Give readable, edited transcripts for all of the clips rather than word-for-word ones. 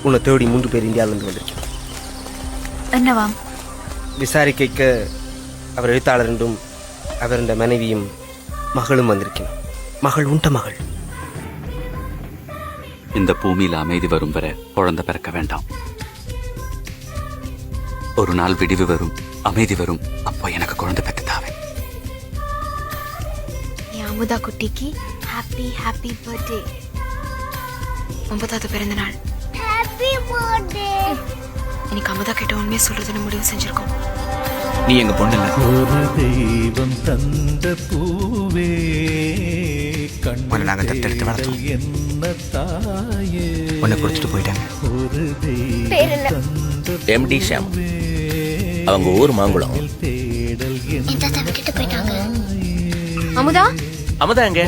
உன்னை தேடி 3 பேர் இந்தியாவிலிருந்து வந்திருக்கேன். என்னவாம்? விசாரிக்க அவர் எழுத்தாளர் என்றும் அவருடைய மனைவியும் மகளும் வந்திருக்கேன். மகள் உண்ட மகள். இந்த பூமியில அமைதி வரும் வரை குழந்தை பிறக்க வேண்டாம். ஒரு நாள் விடிவு வரும், அமைதி வரும், அப்போ எனக்கு குழந்தை பெற்று தாவே. அமுதா குட்டிக்கு ஹாப்பி ஹாப்பி பர்த்டே. 9வது பிறந்த நாள். Happy birthday. இன்னைக்கு அமுதா கிட்ட உண்மையை சொல்றதுன்னு முடிவு செஞ்சிருக்கோம். நீ எங்க பொண்ணு இல்ல. ஒரு தெய்வம் தந்த பூவே உன்னை நாங்க தத்தெடுத்து வளர்த்தோம். என்ன தாயே உன்னை கொடுத்துட்டு போயிட்டாங்க. ஒரு பேர் என்ன? எம்டி ஷாம். அவங்க ஊர் மாங்குளம். தேடல் என் தாத்தா விட்டுட்டு போயிட்டாங்க. அமுதா அமுதா எங்க?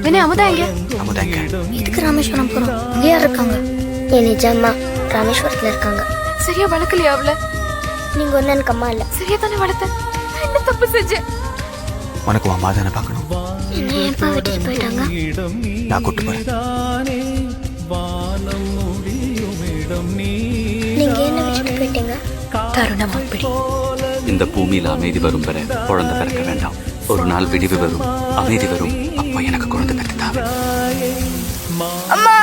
வினய், அமுதா எங்க? அமுதா எங்க? எதுக்கு ராமேஸ்வரம் போறோம்? இங்கே யார் இருக்காங்க? என் நிஜம்மா ராமேஸ்வரத்துல இருக்காங்க. சரியா வளர்க்கலையா அவள? நீங்க ஒண்ணு எனக்கு அம்மா இல்ல. சரியா தானே வளர்த்த? நான் என்ன தப்பு செஞ்சேன்? உனக்கு அம்மா தானே பார்க்கணும். என்ன ஏன்பா விட்டுட்டு போயிட்டாங்க? நான் கூட்டு போறேன். வானம் முடியும் இடம் நீ நீங்க என்ன விட்டுட்டு போயிட்டீங்க? தருணம் அப்படி. இந்த பூமியில அமைதி வரும் வரை குழந்தை பிறக்க வேண்டாம். ஒரு நாள் விடிவு வரும், அமைதி வரும், அப்போ எனக்கு குழந்தை பெற்று தாவே. அம்மா